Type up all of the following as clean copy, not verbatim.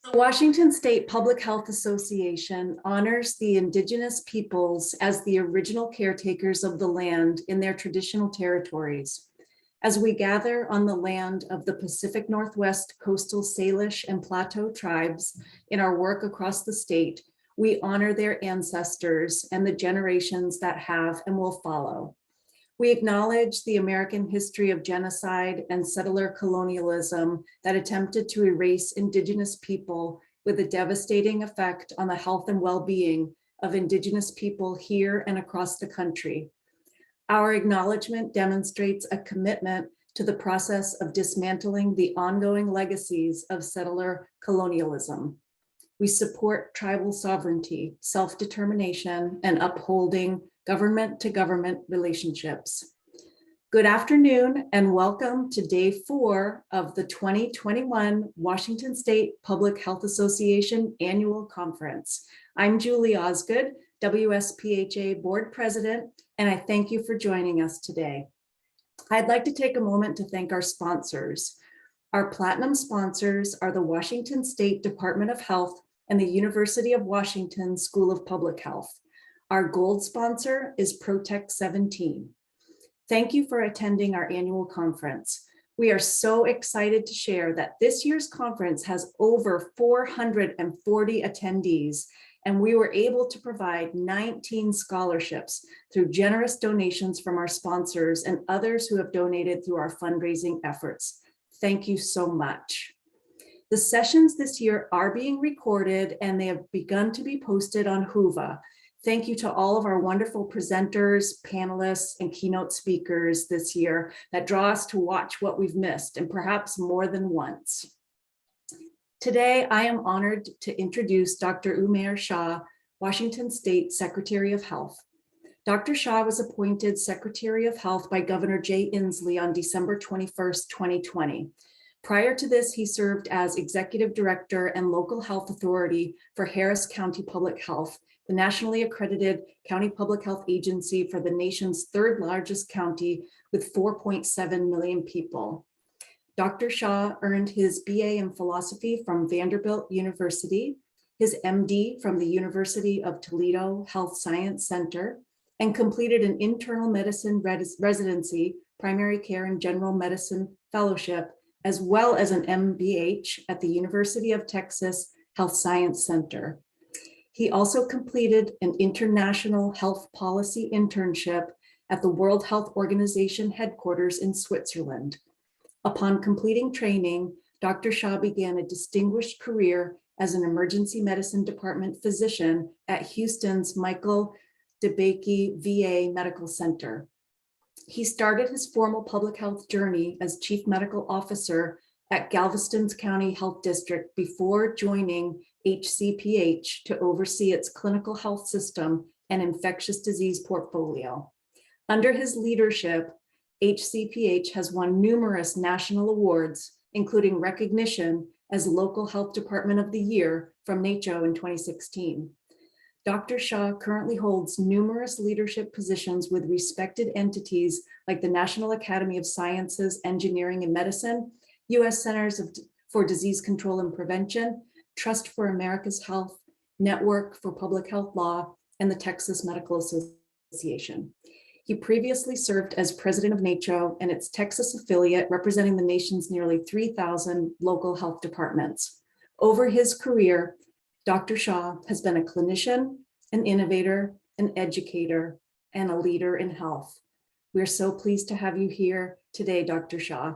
The Washington State Public Health Association honors the indigenous peoples as the original caretakers of the land in their traditional territories. As we gather on the land of the Pacific Northwest coastal Salish and Plateau tribes in our work across the state, we honor their ancestors and the generations that have and will follow. We acknowledge the American history of genocide and settler colonialism that attempted to erase indigenous people with a devastating effect on the health and well-being of indigenous people here and across the country. Our acknowledgement demonstrates a commitment to the process of dismantling the ongoing legacies of settler colonialism. We support tribal sovereignty, self-determination, and upholding government-to-government relationships. Good afternoon and welcome to day 4 of the 2021 Washington State Public Health Association Annual Conference. I'm Julie Osgood, WSPHA Board President, and I thank you for joining us today. I'd like to take a moment to thank our sponsors. Our platinum sponsors are the Washington State Department of Health and the University of Washington School of Public Health. Our gold sponsor is Protect 17. Thank you for attending our annual conference. We are so excited to share that this year's conference has over 440 attendees, and we were able to provide 19 scholarships through generous donations from our sponsors and others who have donated through our fundraising efforts. Thank you so much. The sessions this year are being recorded and they have begun to be posted on WSPHA. Thank you to all of our wonderful presenters, panelists, and keynote speakers this year that draw us to watch what we've missed, and perhaps more than once. Today, I am honored to introduce Dr. Umair Shah, Washington State Secretary of Health. Dr. Shah was appointed Secretary of Health by Governor Jay Inslee on December 21st, 2020. Prior to this, he served as Executive Director and Local Health Authority for Harris County Public Health, the nationally accredited county public health agency for the nation's third largest county with 4.7 million people. Dr. Shah earned his BA in philosophy from Vanderbilt University, his MD from the University of Toledo Health Science Center, and completed an internal medicine residency, primary care and general medicine fellowship, as well as an MBH at the University of Texas Health Science Center. He also completed an international health policy internship at the World Health Organization headquarters in Switzerland. Upon completing training, Dr. Shah began a distinguished career as an emergency medicine department physician at Houston's Michael DeBakey VA Medical Center. He started his formal public health journey as Chief Medical Officer at Galveston County Health District before joining HCPH to oversee its clinical health system and infectious disease portfolio. Under his leadership, HCPH has won numerous national awards, including recognition as Local Health Department of the Year from NACCHO in 2016. Dr. Shah currently holds numerous leadership positions with respected entities like the National Academy of Sciences, Engineering, and Medicine, U.S. Centers for Disease Control and Prevention, Trust for America's Health, Network for Public Health Law, and the Texas Medical Association. He previously served as president of NACCHO and its Texas affiliate, representing the nation's nearly 3,000 local health departments. Over his career, Dr. Shah has been a clinician, an innovator, an educator, and a leader in health. We're so pleased to have you here today, Dr. Shah.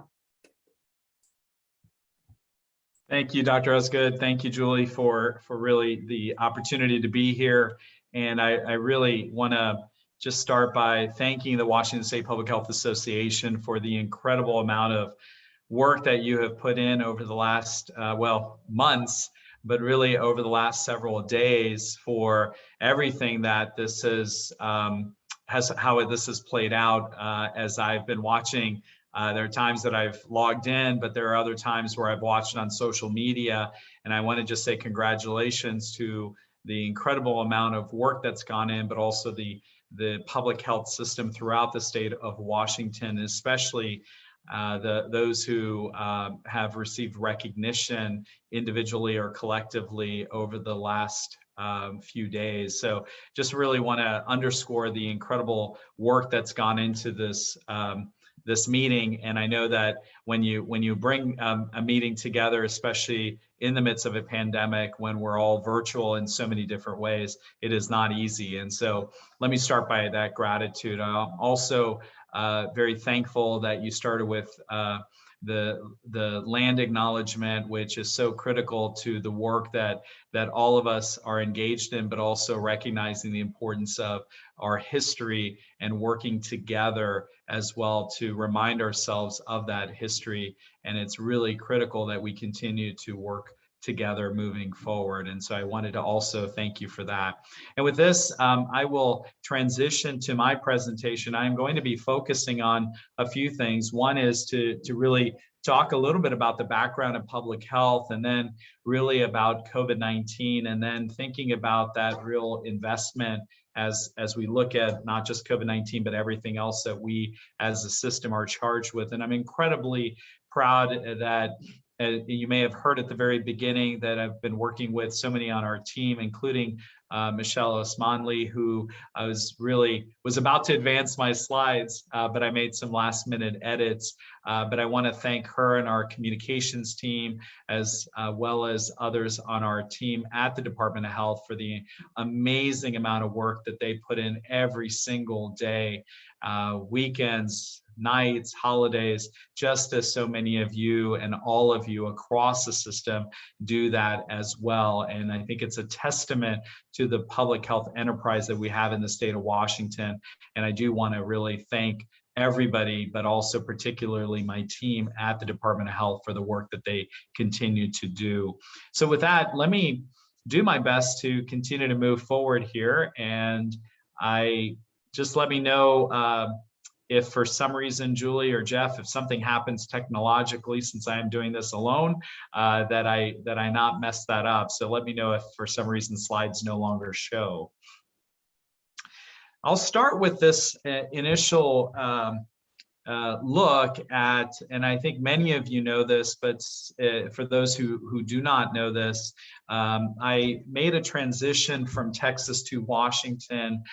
Thank you, Dr. Osgood. Thank you, Julie, for really the opportunity to be here. And I really want to just start by thanking the Washington State Public Health Association for the incredible amount of work that you have put in over the last, months, but really over the last several days for everything that this is, how this has played out as I've been watching. There are times that I've logged in, but there are other times where I've watched on social media. And I want to just say congratulations to the incredible amount of work that's gone in, but also the public health system throughout the state of Washington, especially those who have received recognition individually or collectively over the last few days. So just really want to underscore the incredible work that's gone into this this meeting. And I know that when you bring a meeting together, especially in the midst of a pandemic, when we're all virtual in so many different ways, it is not easy. And so let me start by that gratitude. I'm also very thankful that you started with the land acknowledgement, which is so critical to the work that all of us are engaged in, but also recognizing the importance of our history and working together as well to remind ourselves of that history. And it's really critical that we continue to work together moving forward. And so I wanted to also thank you for that. And with this, I will transition to my presentation. I'm going to be focusing on a few things. One is to really talk a little bit about the background of public health, and then really about COVID-19, and then thinking about that real investment as we look at not just COVID-19, but everything else that we as a system are charged with. And I'm incredibly proud that you may have heard at the very beginning that I've been working with so many on our team, including Michelle Osmanli, who I was about to advance my slides, but I made some last minute edits. But I want to thank her and our communications team, as well as others on our team at the Department of Health, for the amazing amount of work that they put in every single day, weekends, nights, holidays, just as so many of you and all of you across the system do that as well. And I think it's a testament to the public health enterprise that we have in the state of Washington. And I do want to really thank everybody, but also particularly my team at the Department of Health for the work that they continue to do. So with that, let me do my best to continue to move forward here. And let me know if for some reason, Julie or Jeff, if something happens technologically, since I am doing this alone, that I not mess that up. So let me know if for some reason slides no longer show. I'll start with this initial look at, and I think many of you know this, but for those who do not know this, I made a transition from Texas to Washington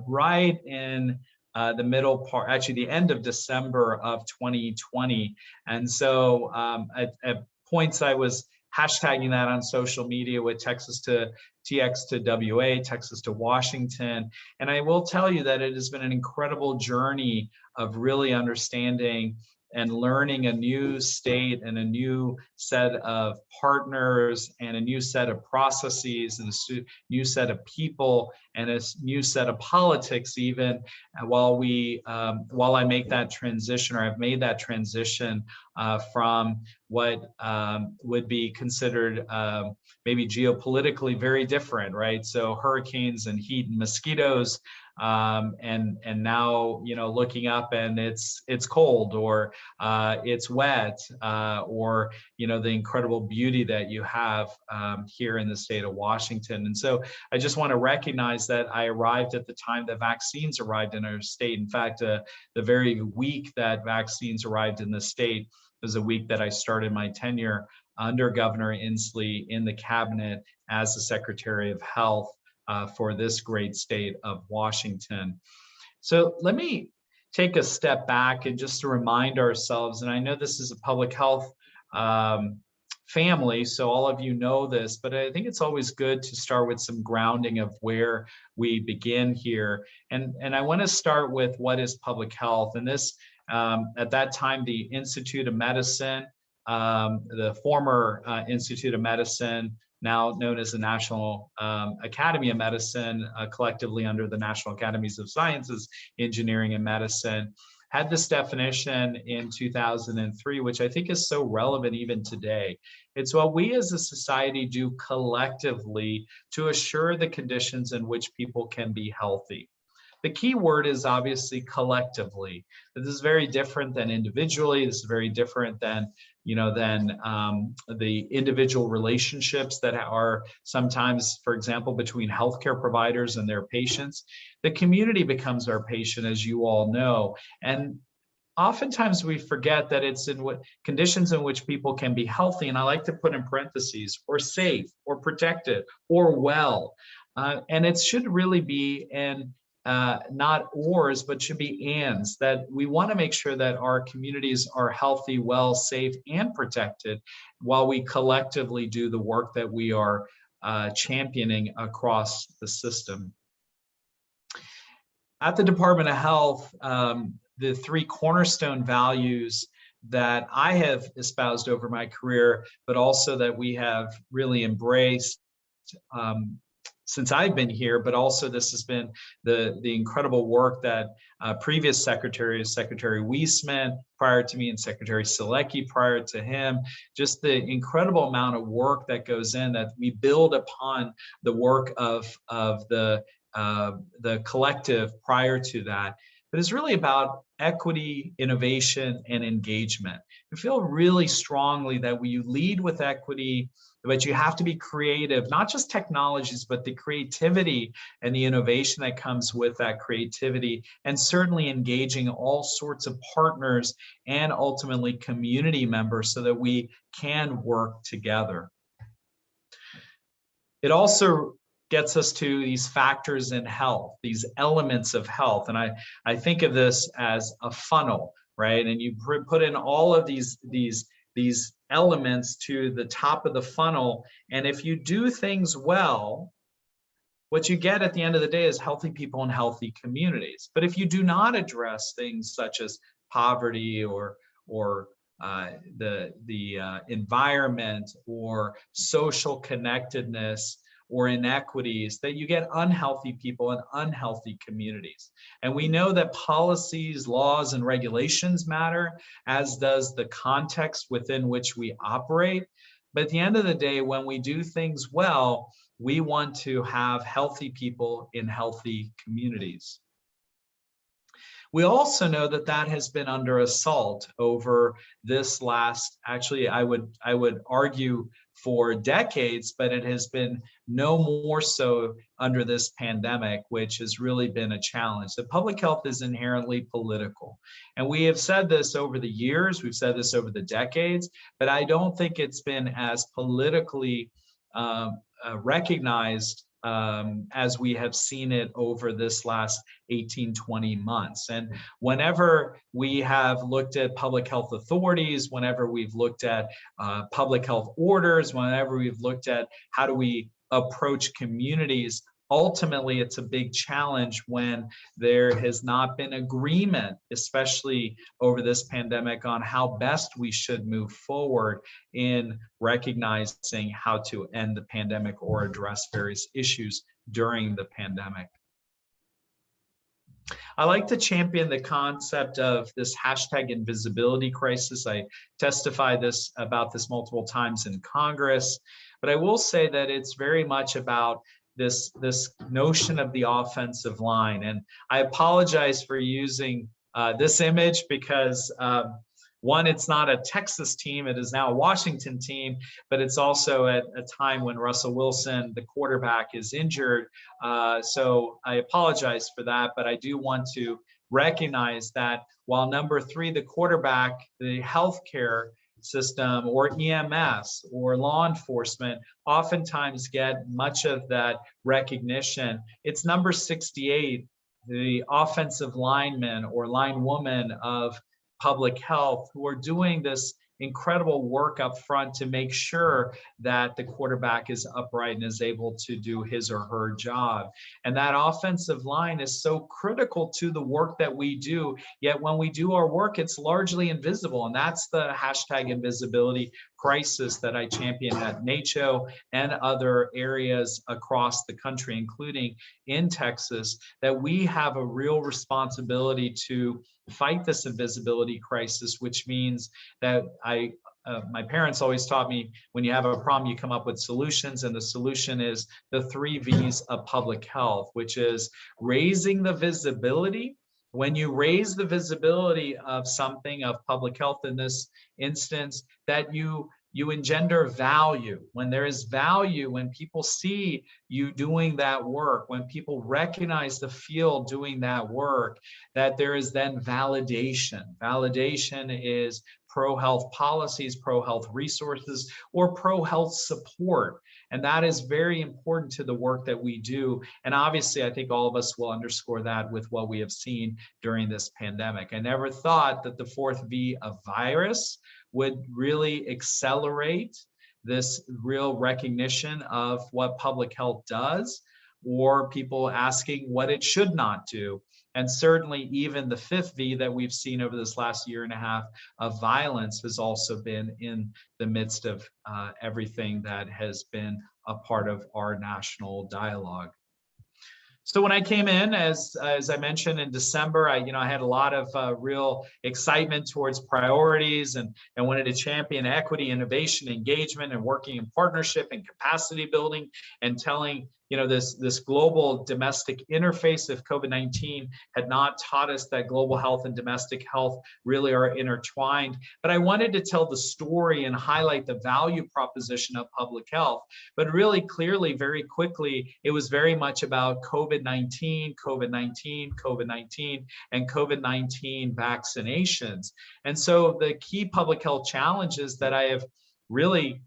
right in the middle part, actually the end of December of 2020. And so at points I was hashtagging that on social media with Texas to TX to WA, Texas to Washington. And I will tell you that it has been an incredible journey of really understanding and learning a new state and a new set of partners and a new set of processes and a new set of people and a new set of politics, even while I make that transition, or I've made that transition from what would be considered maybe geopolitically very different, right? So hurricanes and heat and mosquitoes, and now, you know, looking up and it's cold, or it's wet, or, you know, the incredible beauty that you have here in the state of Washington. And so I just want to recognize that I arrived at the time that vaccines arrived in our state. In fact, the very week that vaccines arrived in the state was a week that I started my tenure under Governor Inslee in the cabinet as the Secretary of Health for this great state of Washington. So let me take a step back and just to remind ourselves, and I know this is a public health family, so all of you know this, but I think it's always good to start with some grounding of where we begin here. And I want to start with what is public health. And this, at that time, the Institute of Medicine, the former Institute of Medicine, now known as the National Academy of Medicine, collectively under the National Academies of Sciences, Engineering, and Medicine, had this definition in 2003, which I think is so relevant even today. It's what we as a society do collectively to assure the conditions in which people can be healthy. The key word is obviously collectively. This is very different than individually. This is very different than, you know, the individual relationships that are sometimes, for example, between healthcare providers and their patients. The community becomes our patient, as you all know. And oftentimes we forget that it's in what conditions in which people can be healthy, and I like to put in parentheses, or safe, or protected, or well. And it should really be in not ors, but should be ands, that we want to make sure that our communities are healthy, well, safe, and protected while we collectively do the work that we are championing across the system. At the Department of Health, the 3 cornerstone values that I have espoused over my career, but also that we have really embraced since I've been here, but also this has been the incredible work that previous secretaries, Secretary Weisman prior to me and Secretary Selecki prior to him, just the incredible amount of work that goes in, that we build upon the work of the collective prior to that. But it's really about equity, innovation, and engagement. I feel really strongly that when you lead with equity, but you have to be creative, not just technologies, but the creativity and the innovation that comes with that creativity, and certainly engaging all sorts of partners and ultimately community members so that we can work together. It also gets us to these factors in health, these elements of health. And I think of this as a funnel, right? And you put in all of these elements to the top of the funnel. And if you do things well, what you get at the end of the day is healthy people and healthy communities. But if you do not address things such as poverty or the environment or social connectedness or inequities, that you get unhealthy people and unhealthy communities. And we know that policies, laws, and regulations matter, as does the context within which we operate. But at the end of the day, when we do things well, we want to have healthy people in healthy communities. We also know that that has been under assault over this last, actually, I would argue for decades, but it has been no more so under this pandemic, which has really been a challenge. The public health is inherently political. And we have said this over the years, we've said this over the decades, but I don't think it's been as politically recognized as we have seen it over this last 18, 20 months. And whenever we have looked at public health authorities, whenever we've looked at public health orders, whenever we've looked at how do we approach communities, ultimately it's a big challenge when there has not been agreement, especially over this pandemic, on how best we should move forward in recognizing how to end the pandemic or address various issues during the pandemic. I like to champion the concept of this hashtag invisibility crisis. I testified about this multiple times in Congress, but I will say that it's very much about this notion of the offensive line. And I apologize for using this image because one, it's not a Texas team, it is now a Washington team, but it's also at a time when Russell Wilson, the quarterback, is injured. So I apologize for that, but I do want to recognize that while number 3, the quarterback, the healthcare system or EMS or law enforcement oftentimes get much of that recognition, it's number 68, the offensive lineman or linewoman of public health, who are doing this incredible work up front to make sure that the quarterback is upright and is able to do his or her job. And that offensive line is so critical to the work that we do, yet when we do our work, it's largely invisible. And that's the hashtag invisibility crisis that I champion at NACHO and other areas across the country, including in Texas, that we have a real responsibility to fight this invisibility crisis, which means that my parents always taught me, when you have a problem, you come up with solutions, and the solution is the 3 V's of public health, which is raising the visibility. When you raise the visibility of something, of public health in this instance, that you You engender value. When there is value, when people see you doing that work, when people recognize the field doing that work, that there is then validation. Validation is pro-health policies, pro-health resources, or pro-health support. And that is very important to the work that we do. And obviously, I think all of us will underscore that with what we have seen during this pandemic. I never thought that the fourth V of virus would really accelerate this real recognition of what public health does, or people asking what it should not do. And certainly even the fifth V that we've seen over this last year and a half of violence has also been in the midst of everything that has been a part of our national dialogue. So when I came in, as I mentioned in December, I had a lot of real excitement towards priorities and wanted to champion equity, innovation, engagement, and working in partnership and capacity building, and telling this global domestic interface of COVID-19 had not taught us that global health and domestic health really are intertwined. But I wanted to tell the story and highlight the value proposition of public health. But really clearly, very quickly, it was very much about COVID-19, COVID-19, COVID-19, and COVID-19 vaccinations. And so the key public health challenges that I have really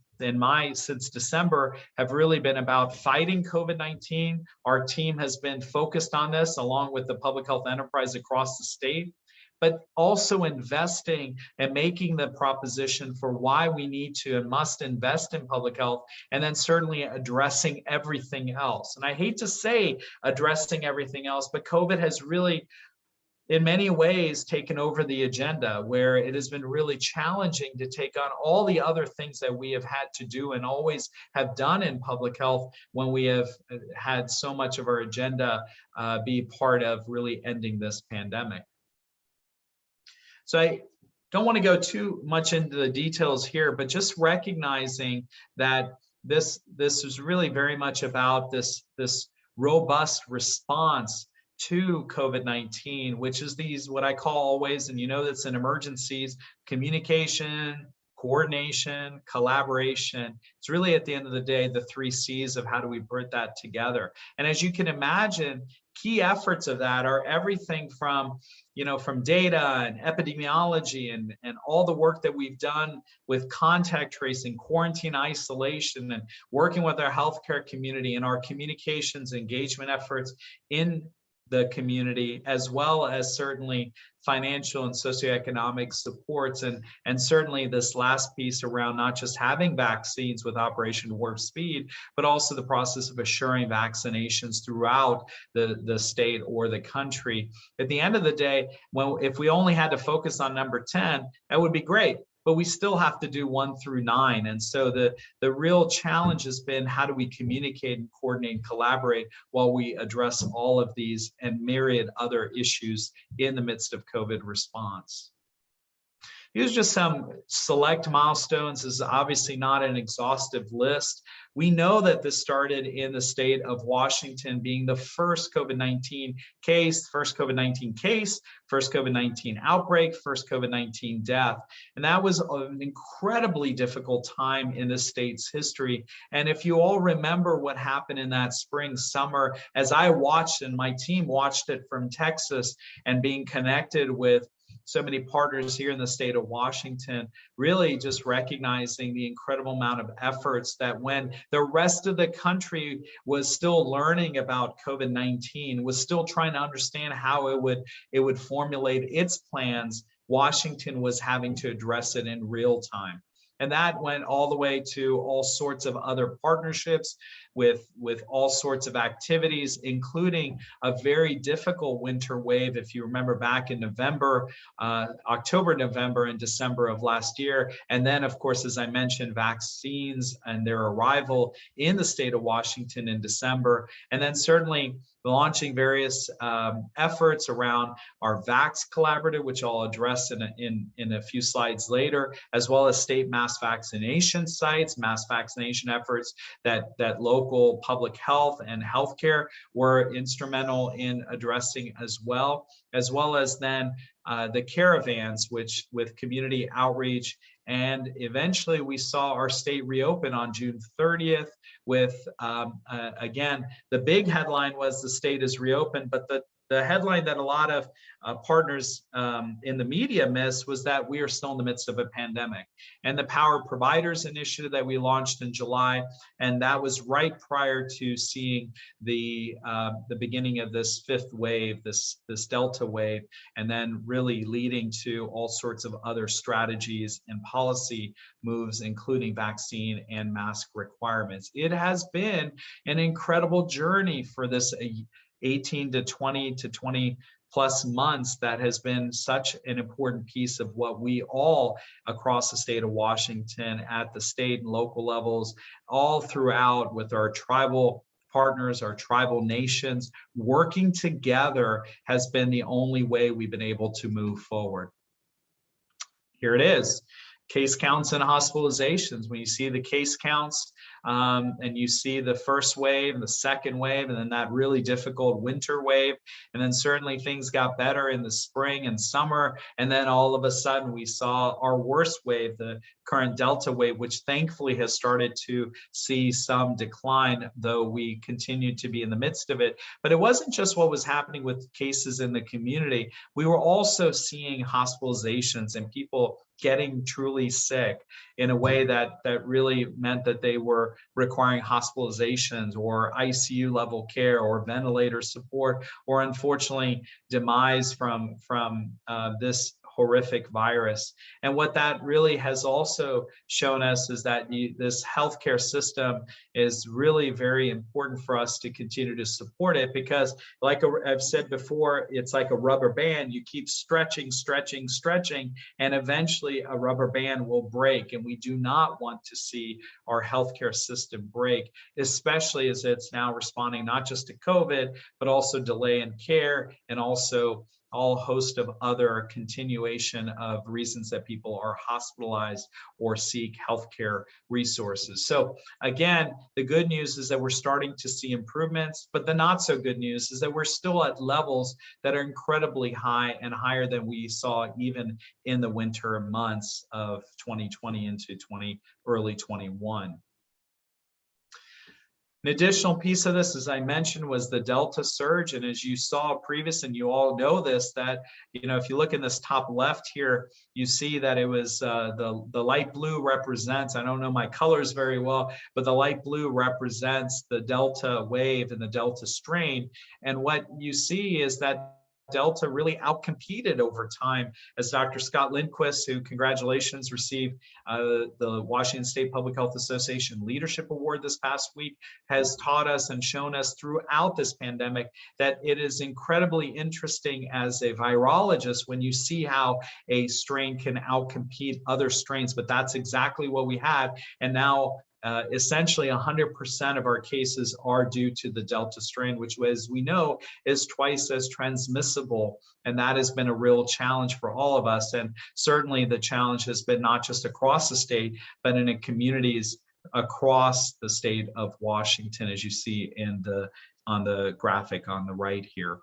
since December have really been about fighting COVID-19. Our team has been focused on this along with the public health enterprise across the state, but also investing and making the proposition for why we need to and must invest in public health, and then certainly addressing everything else. And I hate to say addressing everything else, but COVID has really in many ways taken over the agenda, where it has been really challenging to take on all the other things that we have had to do and always have done in public health when we have had so much of our agenda be part of really ending this pandemic. So I don't want to go too much into the details here, but just recognizing that this is really very much about this robust response to COVID-19, which is these, what I call always, and that's in emergencies, communication, coordination, collaboration. It's really at the end of the day, the 3 C's of how do we put that together. And as you can imagine, key efforts of that are everything from data and epidemiology and all the work that we've done with contact tracing, quarantine isolation, and working with our healthcare community and our communications engagement efforts in the community, as well as certainly financial and socioeconomic supports, and certainly this last piece around not just having vaccines with Operation Warp Speed, but also the process of assuring vaccinations throughout the state or the country. At the end of the day, if we only had to focus on number 10, that would be great. But we still have to do 1 through 9. And so the real challenge has been, how do we communicate and coordinate and collaborate while we address all of these and myriad other issues in the midst of COVID response? Here's just some select milestones. This is obviously not an exhaustive list. We know that this started in the state of Washington being the first COVID-19 case, first COVID-19 outbreak, first COVID-19 death. And that was an incredibly difficult time in the state's history. And if you all remember what happened in that spring, summer, as I watched and my team watched it from Texas and being connected with so many partners here in the state of Washington, really just recognizing the incredible amount of efforts that when the rest of the country was still learning about COVID-19, was still trying to understand how it would formulate its plans, Washington was having to address it in real time. And that went all the way to all sorts of other partnerships with all sorts of activities, including a very difficult winter wave. If you remember back in November, October, November, and December of last year. And then, of course, as I mentioned, vaccines and their arrival in the state of Washington in December. And then certainly launching various efforts around our Vax Collaborative, which I'll address in a few slides later, as well as state mass vaccination sites, mass vaccination efforts that local public health and healthcare were instrumental in addressing as well as then the caravans, which with community outreach And eventually we saw our state reopen on June 30th with, again, the big headline was the state is reopened, but the headline that a lot of partners in the media missed was that we are still in the midst of a pandemic. And the Power Providers Initiative that we launched in July, and that was right prior to seeing the beginning of this fifth wave, this Delta wave, and then really leading to all sorts of other strategies and policy moves, including vaccine and mask requirements. It has been an incredible journey for this 18 to 20 plus months that has been such an important piece of what we all across the state of Washington at the state and local levels, all throughout with our tribal partners, our tribal nations, working together has been the only way we've been able to move forward. Here it is. Case counts and hospitalizations. When you see the case counts and you see the first wave and the second wave, and then that really difficult winter wave, and then certainly things got better in the spring and summer, and then all of a sudden we saw our worst wave, the current Delta wave, which thankfully has started to see some decline, though we continued to be in the midst of it. But it wasn't just what was happening with cases in the community. We were also seeing hospitalizations and people getting truly sick in a way that really meant that they were requiring hospitalizations or ICU level care or ventilator support, or unfortunately demise from this horrific virus. And what that really has also shown us is that this healthcare system is really very important for us to continue to support it, because like I've said before, it's like a rubber band. You keep stretching, stretching, stretching, and eventually a rubber band will break. And we do not want to see our healthcare system break, especially as it's now responding not just to COVID, but also delay in care and also all host of other continuation of reasons that people are hospitalized or seek healthcare resources. So again, the good news is that we're starting to see improvements, but the not so good news is that we're still at levels that are incredibly high and higher than we saw even in the winter months of 2020 into early 21. An additional piece of this, as I mentioned, was the Delta surge. And as you saw previous, and you all know this, that, if you look in this top left here, you see that it was the light blue represents, I don't know my colors very well, but the light blue represents the Delta wave and the Delta strain. And what you see is that Delta really outcompeted over time, as Dr. Scott Lindquist, who, congratulations, received the Washington State Public Health Association Leadership Award this past week, has taught us and shown us throughout this pandemic that it is incredibly interesting as a virologist when you see how a strain can outcompete other strains, but that's exactly what we had. And now essentially 100% of our cases are due to the Delta strain, which, as we know, is twice as transmissible. And that has been a real challenge for all of us. And certainly the challenge has been not just across the state, but in communities across the state of Washington, as you see on the graphic on the right here.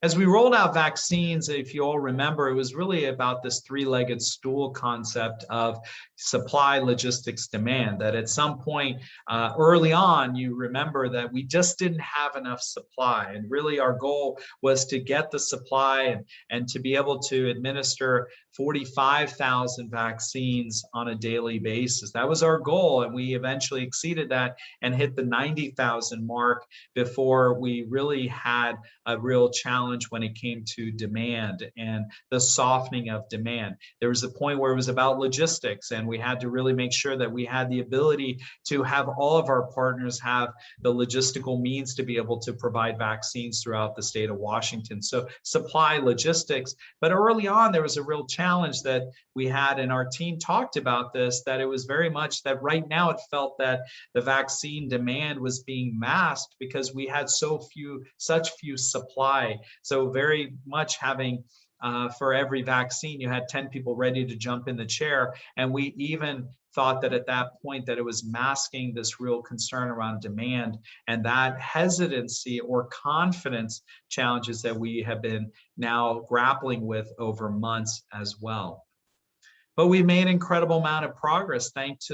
As we rolled out vaccines, if you all remember, it was really about this three-legged stool concept of supply, logistics, demand, that at some point early on, you remember that we just didn't have enough supply. And really our goal was to get the supply and to be able to administer 45,000 vaccines on a daily basis. That was our goal. And we eventually exceeded that and hit the 90,000 mark before we really had a real challenge when it came to demand and the softening of demand. There was a point where it was about logistics, and we had to really make sure that we had the ability to have all of our partners have the logistical means to be able to provide vaccines throughout the state of Washington. So supply, logistics, but early on there was a real challenge that we had, and our team talked about this, that it was very much that right now it felt that the vaccine demand was being masked because we had such few supply. So very much having for every vaccine, you had 10 people ready to jump in the chair. And we even thought that at that point that it was masking this real concern around demand and that hesitancy or confidence challenges that we have been now grappling with over months as well. But we made incredible amount of progress thanks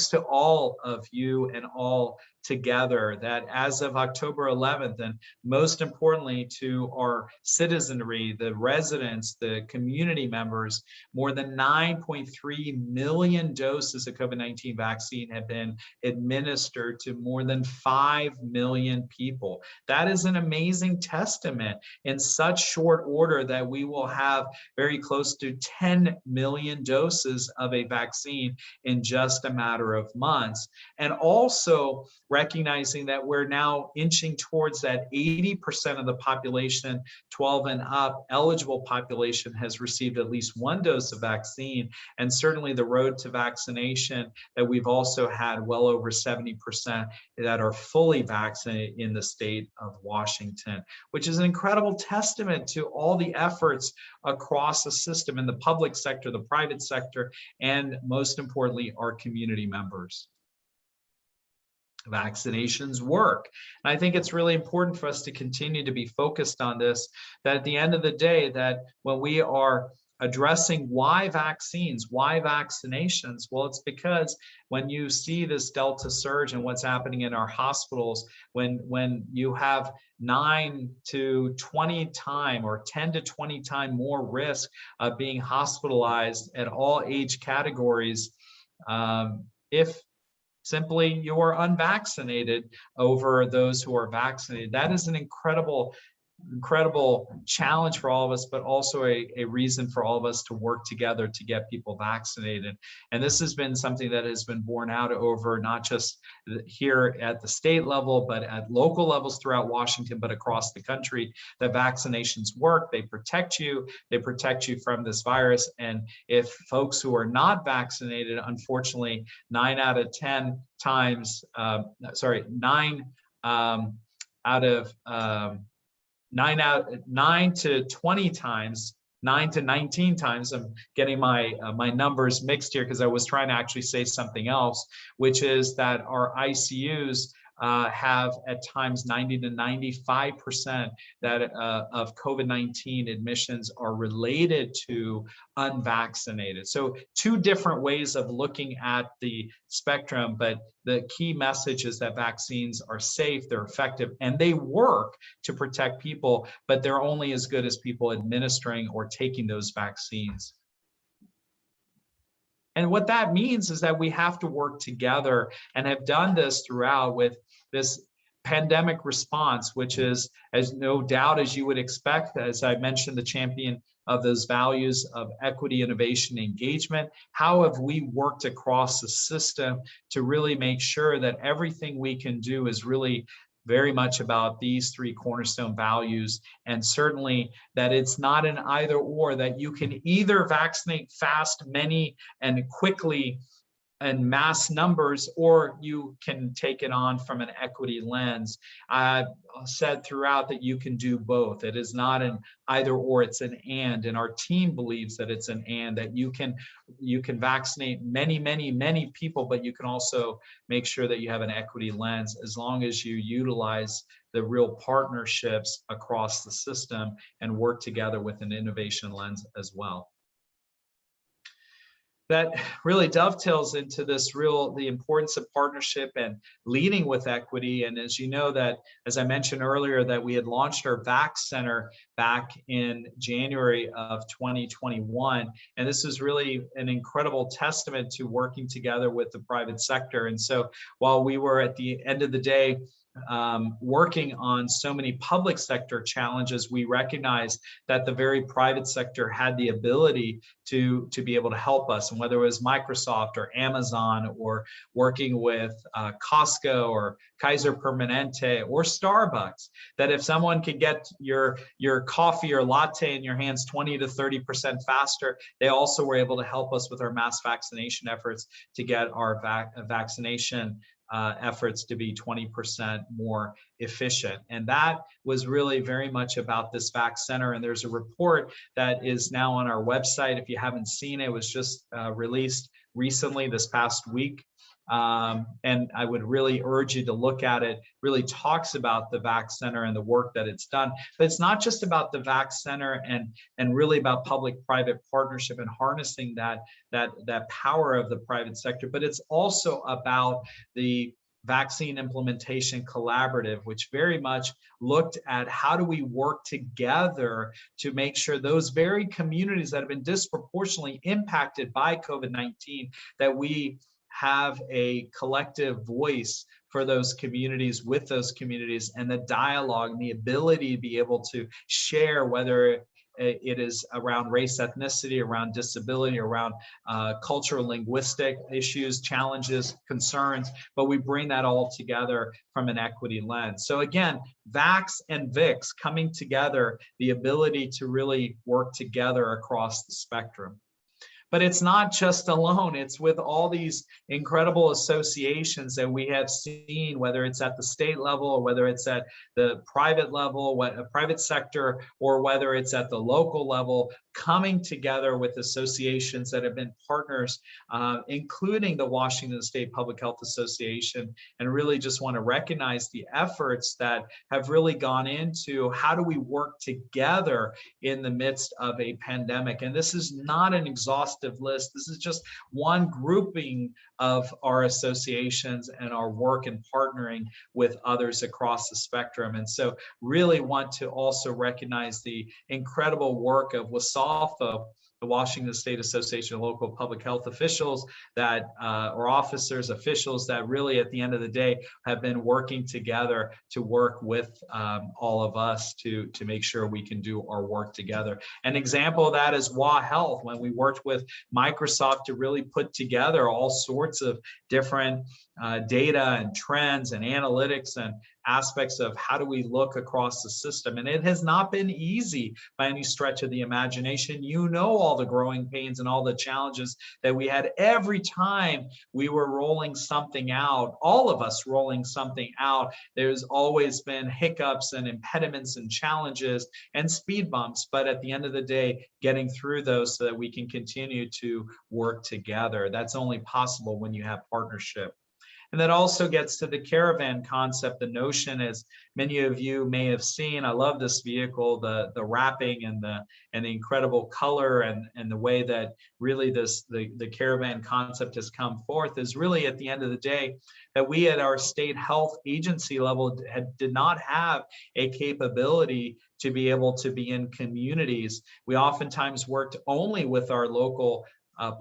to all of you and all together, that as of October 11th, and most importantly to our citizenry, the residents, the community members, more than 9.3 million doses of COVID-19 vaccine have been administered to more than 5 million people. That is an amazing testament in such short order that we will have very close to 10 million doses of a vaccine in just a matter of months. And also recognizing that we're now inching towards that 80% of the population, 12 and up, eligible population, has received at least one dose of vaccine. And certainly the road to vaccination, that we've also had well over 70% that are fully vaccinated in the state of Washington, which is an incredible testament to all the efforts across the system in the public sector, the private sector, and most importantly, our community members. Vaccinations work. And I think it's really important for us to continue to be focused on this, that at the end of the day, that when we are addressing why vaccines, why vaccinations, well, it's because when you see this Delta surge and what's happening in our hospitals, when you have 9 to 20 times or 10 to 20 times more risk of being hospitalized at all age categories, if simply you are unvaccinated over those who are vaccinated. That is an incredible challenge for all of us, but also a reason for all of us to work together to get people vaccinated. And this has been something that has been borne out over not just here at the state level, but at local levels throughout Washington, but across the country, that vaccinations work. They protect you from this virus. And if folks who are not vaccinated, unfortunately, 9 to 20 times, 9 to 19 times. I'm getting my numbers mixed here because I was trying to actually say something else, which is that our ICUs have at times 90 to 95% that of COVID-19 admissions are related to unvaccinated. So two different ways of looking at the spectrum, but the key message is that vaccines are safe, they're effective, and they work to protect people, but they're only as good as people administering or taking those vaccines. And what that means is that we have to work together, and have done this throughout with this pandemic response, which is, as no doubt as you would expect, as I mentioned, the champion of those values of equity, innovation, engagement. How have we worked across the system to really make sure that everything we can do is really very much about these 3 cornerstone values, and certainly that it's not an either or, that you can either vaccinate fast, many, and quickly and mass numbers, or you can take it on from an equity lens. I've said throughout that you can do both. It is not an either or, it's an and our team believes that it's an and, that you can vaccinate many people, but you can also make sure that you have an equity lens, as long as you utilize the real partnerships across the system and work together with an innovation lens as well. That really dovetails into the importance of partnership and leading with equity. And as you know, that, as I mentioned earlier, that we had launched our VAC Center back in January of 2021. And this is really an incredible testament to working together with the private sector. And so while we were at the end of the day working on so many public sector challenges, we recognized that the very private sector had the ability to be able to help us. And whether it was Microsoft or Amazon, or working with Costco or Kaiser Permanente or Starbucks, that if someone could get your coffee or latte in your hands 20 to 30% faster, they also were able to help us with our mass vaccination efforts to get our vaccination efforts to be 20% more efficient. And that was really very much about this VAC Center. And there's a report that is now on our website. If you haven't seen it, it was just released recently this past week. and I would really urge you to look at it, really talks about the VAC Center and the work that it's done. But it's not just about the VAC Center and really about public-private partnership and harnessing that power of the private sector, but it's also about the Vaccine Implementation Collaborative, which very much looked at how do we work together to make sure those very communities that have been disproportionately impacted by COVID-19, that we have a collective voice for those communities, with those communities, and the dialogue and the ability to be able to share, whether it is around race, ethnicity, around disability, around cultural, linguistic issues, challenges, concerns, but we bring that all together from an equity lens. So again, VAX and VIX coming together, the ability to really work together across the spectrum. But it's not just alone, it's with all these incredible associations that we have seen, whether it's at the state level or whether it's at the private level, private sector, or whether it's at the local level, coming together with associations that have been partners, including the Washington State Public Health Association, and really just want to recognize the efforts that have really gone into how do we work together in the midst of a pandemic. And this is not an exhaustive list. This is just one grouping of our associations and our work and partnering with others across the spectrum. And so really want to also recognize the incredible work of WSPHA, the Washington State Association of Local Public Health Officials, that or officers, officials that really at the end of the day have been working together to work with all of us to make sure we can do our work together. An example of that is WA Health, when we worked with Microsoft to really put together all sorts of different data and trends and analytics and aspects of how do we look across the system. And it has not been easy by any stretch of the imagination. You know, all the growing pains and all the challenges that we had every time we were rolling something out, all of us rolling something out. There's always been hiccups and impediments and challenges and speed bumps, but at the end of the day, getting through those so that we can continue to work together. That's only possible when you have partnership. And that also gets to the Caravan concept. The notion, as many of you may have seen, I love this vehicle, the wrapping and the incredible color and the way that really the Caravan concept has come forth, is really at the end of the day that we at our state health agency level did not have a capability to be able to be in communities. We oftentimes worked only with our local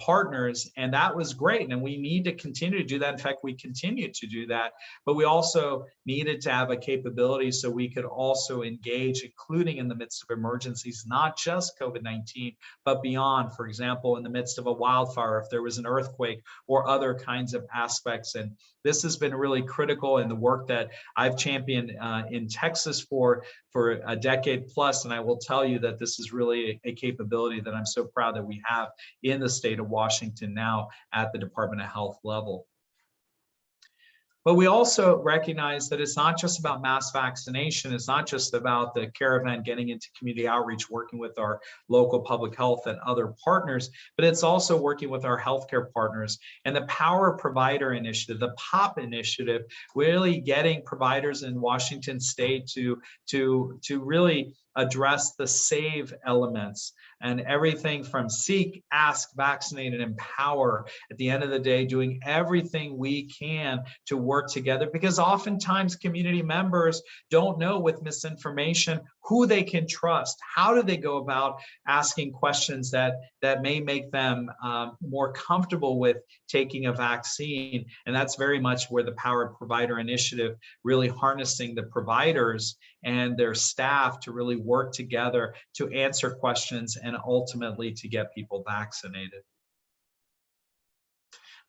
partners, and that was great, and we need to continue to do that. In fact, we continue to do that, but we also needed to have a capability so we could also engage, including in the midst of emergencies, not just COVID-19, but beyond. For example, in the midst of a wildfire, if there was an earthquake or other kinds of aspects. And this has been really critical in the work that I've championed in Texas for a decade plus, and I will tell you that this is really a capability that I'm so proud that we have in the state of Washington now at the Department of Health level. But we also recognize that it's not just about mass vaccination. It's not just about the Caravan getting into community outreach, working with our local public health and other partners, but it's also working with our healthcare partners. And the Power Provider Initiative, the POP initiative, really getting providers in Washington State to really address the SAVE elements and everything from seek, ask, vaccinate, and empower. At the end of the day, doing everything we can to work together, because oftentimes community members don't know with misinformation who they can trust. How do they go about asking questions that may make them more comfortable with taking a vaccine? And that's very much where the Power Provider Initiative, really harnessing the providers and their staff to really work together to answer questions and ultimately to get people vaccinated.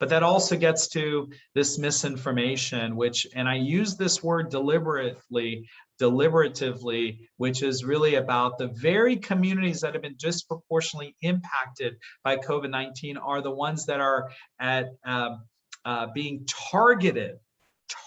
But that also gets to this misinformation, which, and I use this word deliberatively, which is really about the very communities that have been disproportionately impacted by COVID-19 are the ones that are at being targeted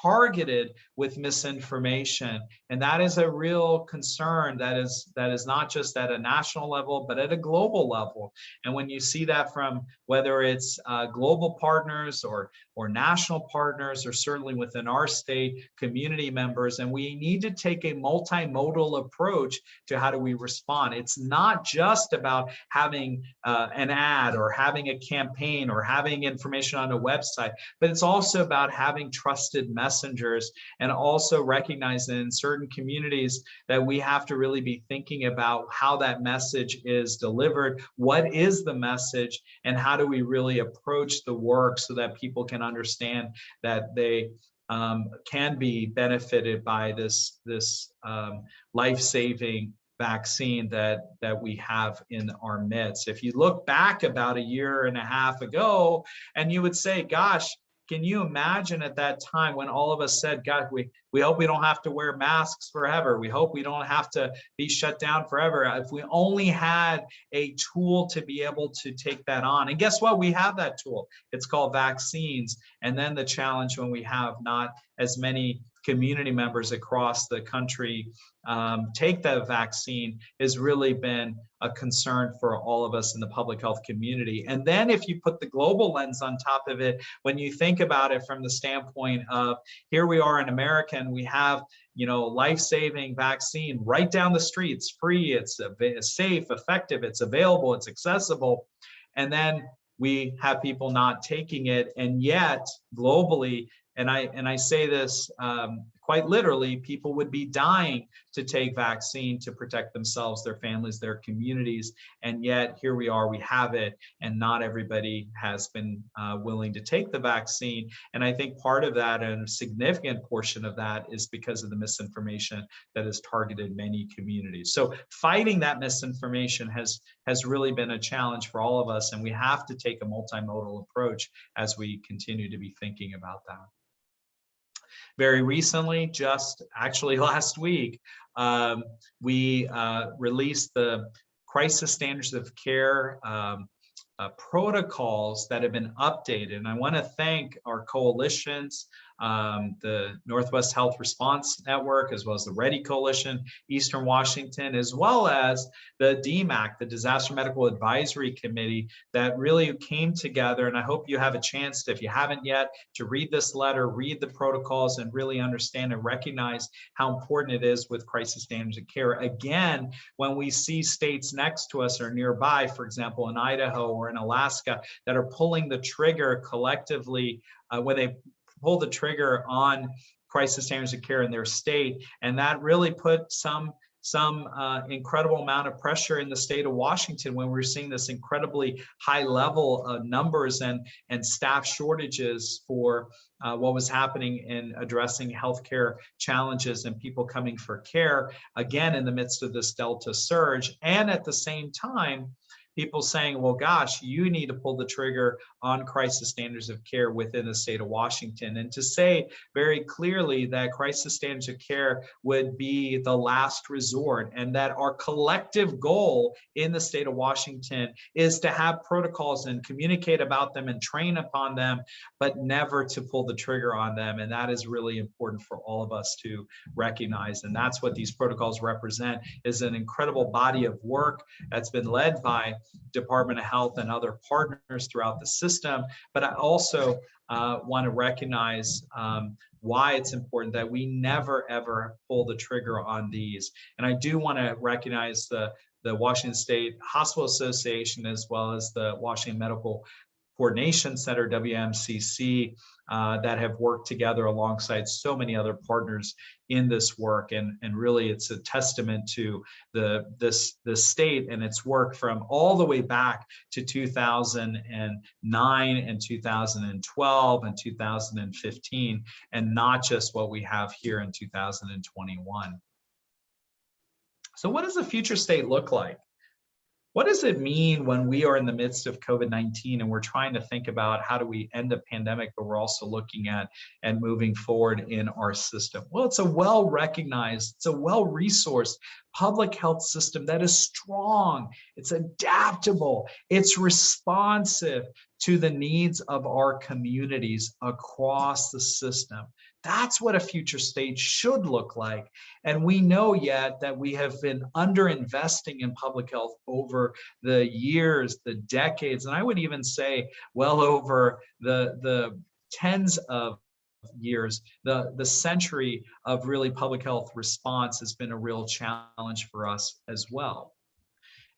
targeted with misinformation. And that is a real concern that is not just at a national level, but at a global level. And when you see that from whether it's global partners or national partners, or certainly within our state, community members, and we need to take a multimodal approach to how do we respond. It's not just about having an ad or having a campaign or having information on a website, but it's also about having trusted messengers, and also recognizing in certain communities that we have to really be thinking about how that message is delivered, what is the message, and how do we really approach the work so that people can understand that they can be benefited by this life-saving vaccine that we have in our midst. If you look back about a year and a half ago, and you would say, gosh, can you imagine at that time when all of us said, God, we hope we don't have to wear masks forever. We hope we don't have to be shut down forever. If we only had a tool to be able to take that on. And guess what? We have that tool. It's called vaccines. And then the challenge when we have not as many community members across the country take the vaccine has really been a concern for all of us in the public health community. And then if you put the global lens on top of it, when you think about it from the standpoint of here we are in America and we have, you know, life-saving vaccine right down the street, it's free, it's safe, effective, it's available, it's accessible. And then we have people not taking it, and yet globally, and I say this quite literally, people would be dying to take vaccine to protect themselves, their families, their communities. And yet here we are, we have it, and not everybody has been willing to take the vaccine. And I think part of that, and a significant portion of that, is because of the misinformation that has targeted many communities. So fighting that misinformation has really been a challenge for all of us, and we have to take a multimodal approach as we continue to be thinking about that. Very recently, just actually last week, we released the crisis standards of care protocols that have been updated. And I want to thank our coalitions, the Northwest Health Response Network, as well as the Ready Coalition, Eastern Washington, as well as the DMAC, the Disaster Medical Advisory Committee, that really came together. And I hope you have a chance, if you haven't yet, to read this letter, read the protocols, and really understand and recognize how important it is with crisis standards of care. Again, when we see states next to us or nearby, for example, in Idaho or in Alaska, that are pulling the trigger collectively, when they pull the trigger on crisis standards of care in their state, and that really put some incredible amount of pressure in the state of Washington when we're seeing this incredibly high level of numbers and staff shortages for what was happening in addressing healthcare challenges and people coming for care, again, in the midst of this Delta surge. And at the same time, people saying, well, gosh, you need to pull the trigger on crisis standards of care within the state of Washington. And to say very clearly that crisis standards of care would be the last resort, and that our collective goal in the state of Washington is to have protocols and communicate about them and train upon them, but never to pull the trigger on them. And that is really important for all of us to recognize. And that's what these protocols represent, is an incredible body of work that's been led by Department of Health and other partners throughout the system. But I also want to recognize why it's important that we never, ever pull the trigger on these. And I do want to recognize the Washington State Hospital Association, as well as the Washington Medical Coordination Center, WMCC, that have worked together alongside so many other partners in this work. And really, it's a testament to the state and its work from all the way back to 2009 and 2012 and 2015, and not just what we have here in 2021. So what does the future state look like? What does it mean when we are in the midst of COVID-19 and we're trying to think about how do we end the pandemic, but we're also looking at and moving forward in our system? Well, it's a well-recognized, it's a well-resourced public health system that is strong, it's adaptable, it's responsive to the needs of our communities across the system. That's what a future state should look like. And we know yet that we have been underinvesting in public health over the years, the decades, and I would even say well over the tens of years. The century of really public health response has been a real challenge for us as well.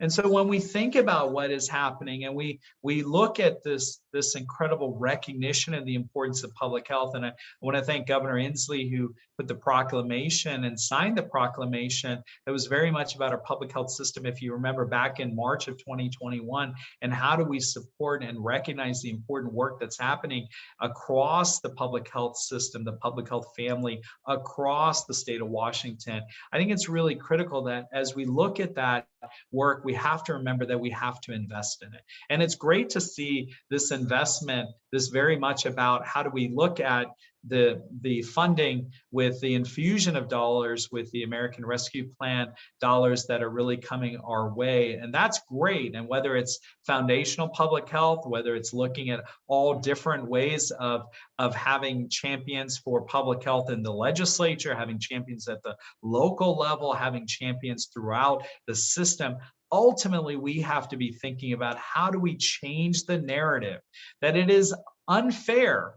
And so when we think about what is happening and we look at this incredible recognition of the importance of public health, and I want to thank Governor Inslee, who put the proclamation and signed the proclamation that was very much about our public health system, if you remember back in March of 2021, and how do we support and recognize the important work that's happening across the public health system, the public health family, across the state of Washington. I think it's really critical that as we look at that work, we have to remember that we have to invest in it. And it's great to see this investment, this very much about how do we look at the funding with the infusion of dollars with the American Rescue Plan dollars that are really coming our way. And that's great. And whether it's foundational public health, whether it's looking at all different ways of having champions for public health in the legislature, having champions at the local level, having champions throughout the system, ultimately we have to be thinking about how do we change the narrative that it is unfair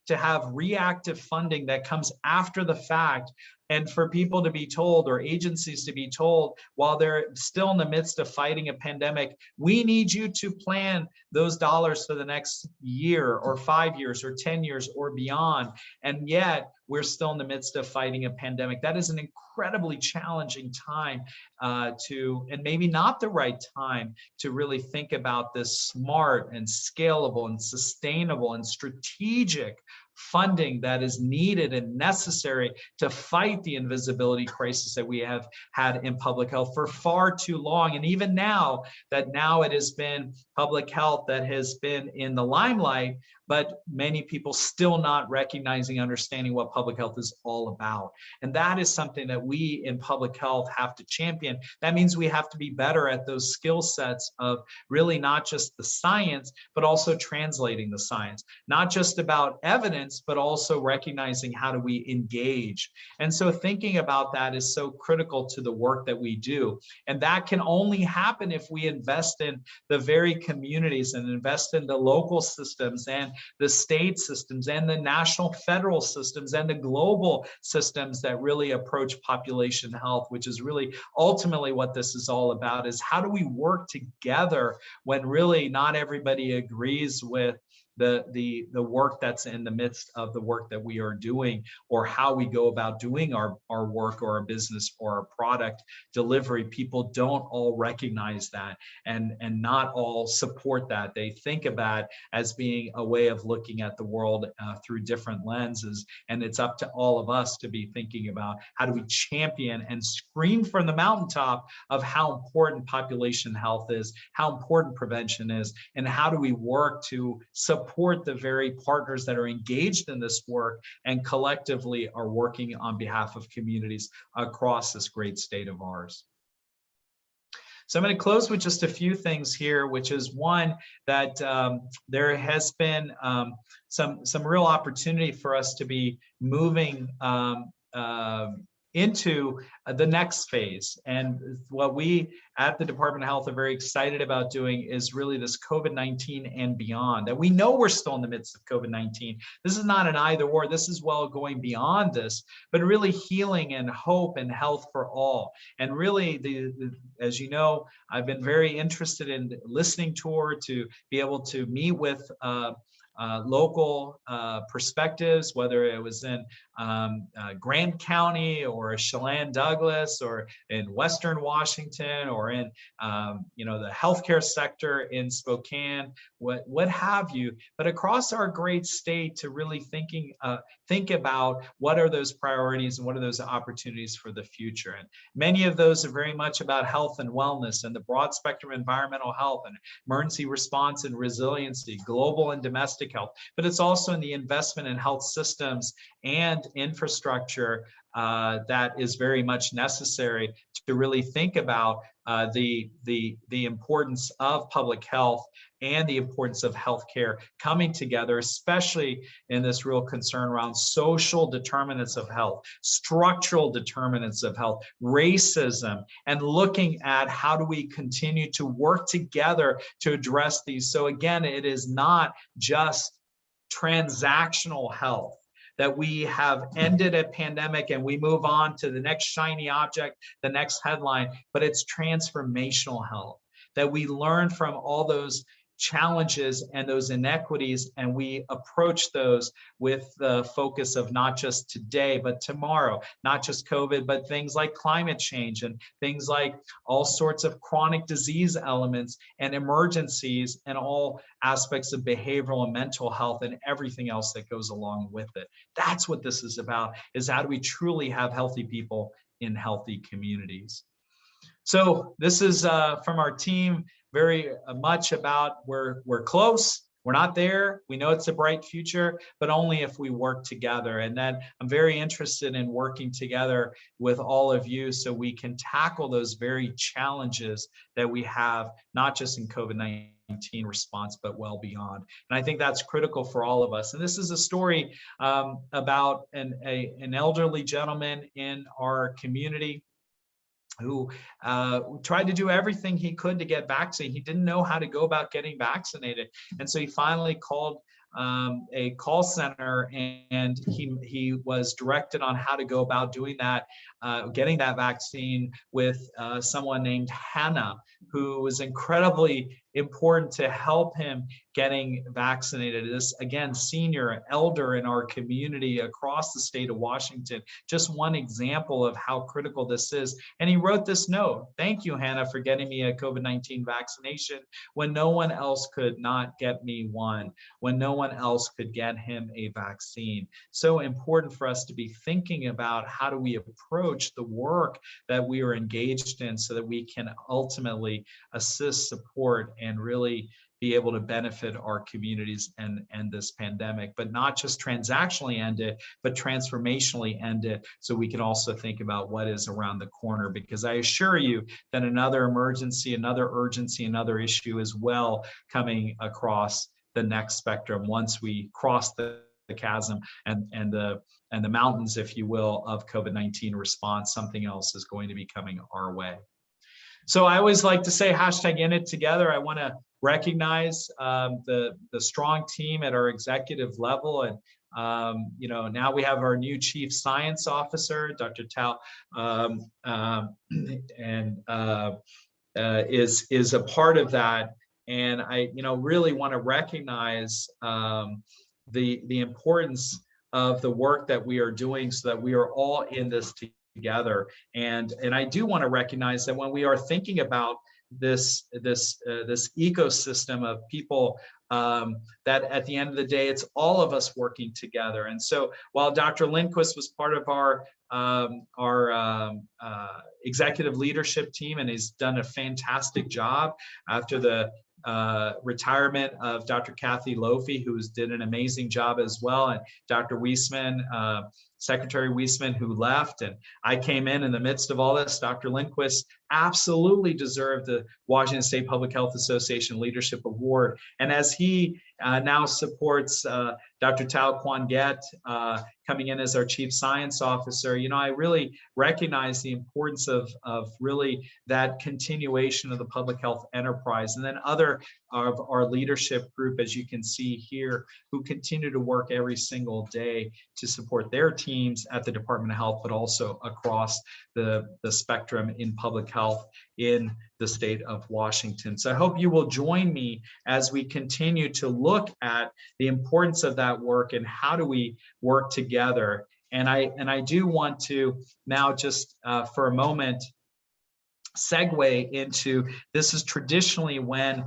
to have reactive funding that comes after the fact, and for people to be told, or agencies to be told, while they're still in the midst of fighting a pandemic, we need you to plan those dollars for the next year or 5 years or 10 years or beyond. And yet we're still in the midst of fighting a pandemic. That is an incredibly challenging time and maybe not the right time to really think about this smart and scalable and sustainable and strategic funding that is needed and necessary to fight the invisibility crisis that we have had in public health for far too long. And even now it has been public health that has been in the limelight, but many people still not recognizing, understanding what public health is all about. And that is something that we in public health have to champion. That means we have to be better at those skill sets of really not just the science, but also translating the science, not just about evidence, but also recognizing how do we engage. And so thinking about that is so critical to the work that we do. And that can only happen if we invest in the very communities and invest in the local systems and the state systems and the national federal systems and the global systems that really approach population health, which is really ultimately what this is all about, is how do we work together when really not everybody agrees with the work that's in the midst of the work that we are doing, or how we go about doing our work or our business or our product delivery. People don't all recognize that and not all support that. They think about it as being a way of looking at the world through different lenses. And it's up to all of us to be thinking about how do we champion and scream from the mountaintop of how important population health is, how important prevention is, and how do we work to support the very partners that are engaged in this work and collectively are working on behalf of communities across this great state of ours. So I'm going to close with just a few things here, which is one, that there has been some real opportunity for us to be moving into the next phase. And what we at the Department of Health are very excited about doing is really this COVID-19 and beyond. That we know we're still in the midst of COVID-19. This is not an either or, this is well going beyond this, but really healing and hope and health for all. And really, as you know, I've been very interested in listening tour to be able to meet with local perspectives, whether it was in Grant County or Chelan Douglas or in Western Washington or in the healthcare sector in Spokane, what have you, but across our great state to really think about what are those priorities and what are those opportunities for the future. And many of those are very much about health and wellness and the broad spectrum environmental health and emergency response and resiliency, global and domestic health, but it's also in the investment in health systems and infrastructure that is very much necessary to really think about the importance of public health and the importance of healthcare coming together, especially in this real concern around social determinants of health, structural determinants of health, racism, and looking at how do we continue to work together to address these. So again, it is not just transactional health, that we have ended a pandemic and we move on to the next shiny object, the next headline, but it's transformational health, that we learn from all those challenges and those inequities, and we approach those with the focus of not just today, but tomorrow, not just COVID, but things like climate change and things like all sorts of chronic disease elements and emergencies and all aspects of behavioral and mental health and everything else that goes along with it. That's what this is about, is how do we truly have healthy people in healthy communities. So this is from our team, very much about we're close, we're not there, we know it's a bright future, but only if we work together. And then I'm very interested in working together with all of you so we can tackle those very challenges that we have, not just in COVID-19 response, but well beyond. And I think that's critical for all of us. And this is a story about an elderly gentleman in our community who tried to do everything he could to get vaccinated. He didn't know how to go about getting vaccinated. And so he finally called a call center, and he was directed on how to go about doing that, getting that vaccine with someone named Hannah, who was incredibly important to help him getting vaccinated. This, again, senior elder in our community across the state of Washington, just one example of how critical this is. And he wrote this note: "Thank you, Hannah, for getting me a COVID-19 vaccination when no one else could not get me one, when no one else could get him a vaccine." So important for us to be thinking about how do we approach the work that we are engaged in so that we can ultimately assist, support, and really be able to benefit our communities and end this pandemic, but not just transactionally end it, but transformationally end it, so we can also think about what is around the corner. Because I assure you that another emergency, another urgency, another issue is well coming across the next spectrum once we cross the chasm and the mountains, if you will, of COVID-19 response. Something else is going to be coming our way. So I always like to say #InItTogether. I want to recognize the strong team at our executive level, and now we have our new Chief Science Officer, Dr. Tao, is a part of that. And I really want to recognize the importance of the work that we are doing so that we are all in this together. And I do want to recognize that when we are thinking about this ecosystem of people, that at the end of the day, it's all of us working together. And so while Dr. Lindquist was part of our executive leadership team, and he's done a fantastic job after the retirement of Dr. Kathy Lofi, who did an amazing job as well, and Dr. Weisman, Secretary Weisman, who left, and I came in the midst of all this. Dr. Lindquist absolutely deserved the Washington State Public Health Association Leadership Award. And as he now supports Dr. Tao Kwan-Get coming in as our Chief Science Officer, I really recognize the importance of really that continuation of the public health enterprise. And then other of our leadership group, as you can see here, who continue to work every single day to support their teams at the Department of Health, but also across the spectrum in public health in the state of Washington. So I hope you will join me as we continue to look at the importance of that work and how do we work together. And I do want to now just for a moment segue into, this is traditionally when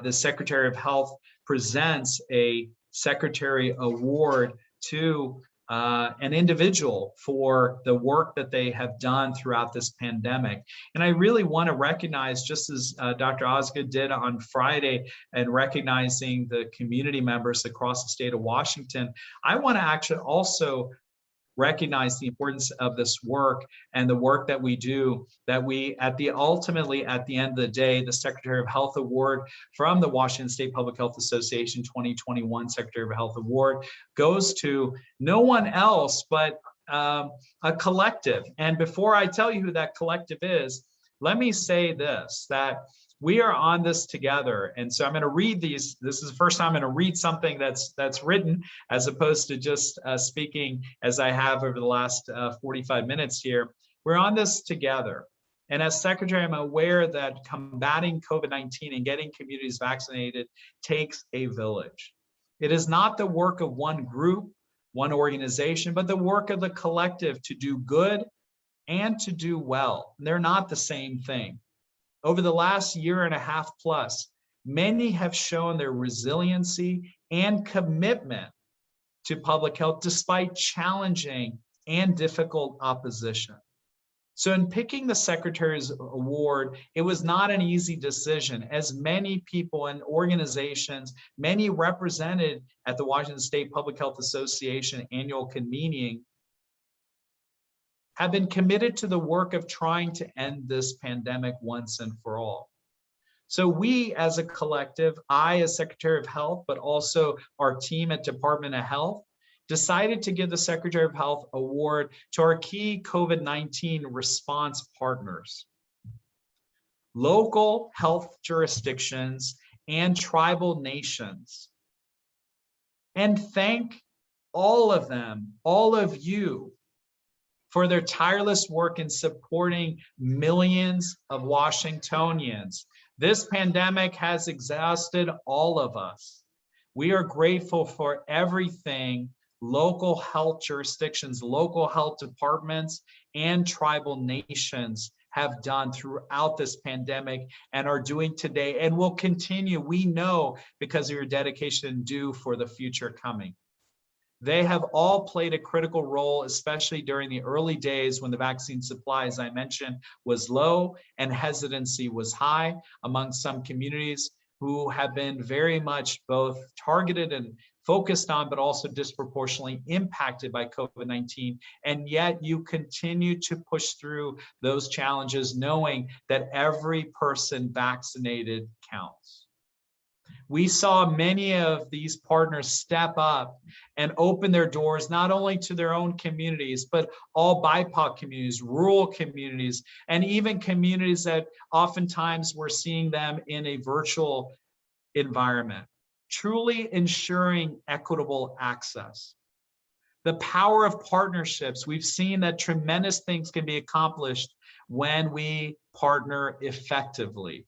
the Secretary of Health presents a Secretary Award to an individual for the work that they have done throughout this pandemic. And I really want to recognize, just as Dr. Osgood did on Friday, and recognizing the community members across the state of Washington, I want to actually also recognize the importance of this work and the work that we do, that we ultimately at the end of the day, the Secretary of Health Award from the Washington State Public Health Association 2021 Secretary of Health Award goes to no one else but a collective. And before I tell you who that collective is, let me say this, that we are on this together. And so I'm going to read these. This is the first time I'm going to read something that's written, as opposed to just speaking as I have over the last 45 minutes here. We're on this together. And as Secretary, I'm aware that combating COVID-19 and getting communities vaccinated takes a village. It is not the work of one group, one organization, but the work of the collective to do good and to do well. They're not the same thing. Over the last year and a half plus, many have shown their resiliency and commitment to public health despite challenging and difficult opposition. So in picking the Secretary's Award, it was not an easy decision, as many people and organizations, many represented at the Washington State Public Health Association annual convening, have been committed to the work of trying to end this pandemic once and for all. So we as a collective, I as Secretary of Health, but also our team at Department of Health, decided to give the Secretary of Health Award to our key COVID-19 response partners, local health jurisdictions and tribal nations, and thank all of them, all of you, for their tireless work in supporting millions of Washingtonians. This pandemic has exhausted all of us. We are grateful for everything local health jurisdictions, local health departments, and tribal nations have done throughout this pandemic and are doing today and will continue, we know, because of your dedication and due for the future coming. They have all played a critical role, especially during the early days when the vaccine supply, as I mentioned, was low and hesitancy was high among some communities who have been very much both targeted and focused on, but also disproportionately impacted by COVID-19. And yet you continue to push through those challenges, knowing that every person vaccinated counts. We saw many of these partners step up and open their doors, not only to their own communities, but all BIPOC communities, rural communities, and even communities that oftentimes we're seeing them in a virtual environment, truly ensuring equitable access. The power of partnerships, we've seen that tremendous things can be accomplished when we partner effectively.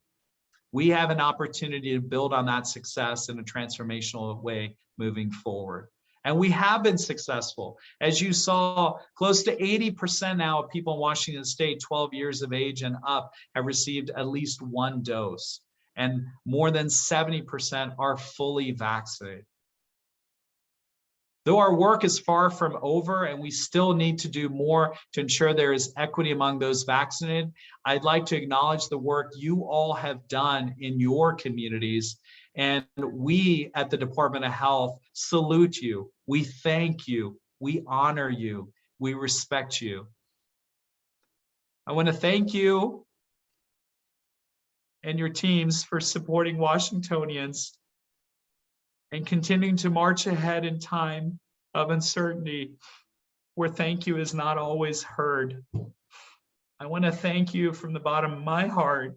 We have an opportunity to build on that success in a transformational way moving forward. And we have been successful. As you saw, close to 80% now of people in Washington State, 12 years of age and up, have received at least one dose. And more than 70% are fully vaccinated. Though our work is far from over and we still need to do more to ensure there is equity among those vaccinated, I'd like to acknowledge the work you all have done in your communities. And we at the Department of Health salute you. We thank you. We honor you. We respect you. I want to thank you and your teams for supporting Washingtonians and continuing to march ahead in time of uncertainty where thank you is not always heard. I want to thank you from the bottom of my heart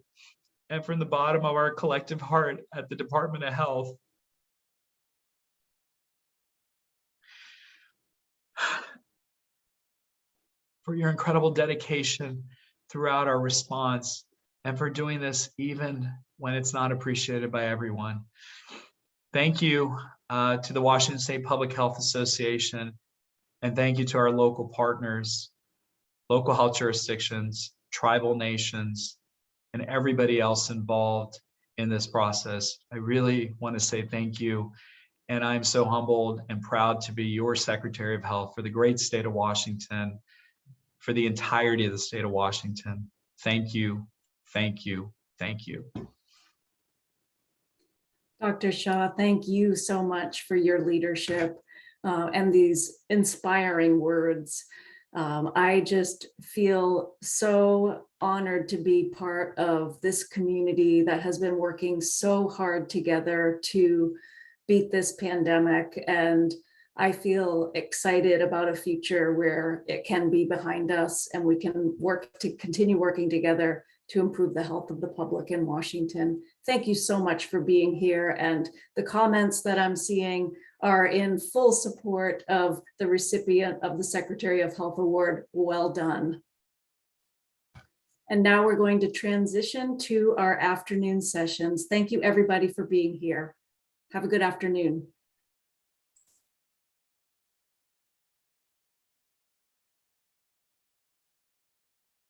and from the bottom of our collective heart at the Department of Health. For your incredible dedication throughout our response and for doing this even when it's not appreciated by everyone. Thank you to the Washington State Public Health Association, and thank you to our local partners, local health jurisdictions, tribal nations, and everybody else involved in this process. I really want to say thank you, and I'm so humbled and proud to be your Secretary of Health for the great state of Washington, for the entirety of the state of Washington. Thank you, thank you, thank you. Dr. Shah, thank you so much for your leadership. and these inspiring words. I just feel so honored to be part of this community that has been working so hard together to beat this pandemic. And I feel excited about a future where it can be behind us and we can continue working together to improve the health of the public in Washington. Thank you so much for being here. And the comments that I'm seeing are in full support of the recipient of the Secretary of Health Award. Well done. And now we're going to transition to our afternoon sessions. Thank you everybody for being here. Have a good afternoon.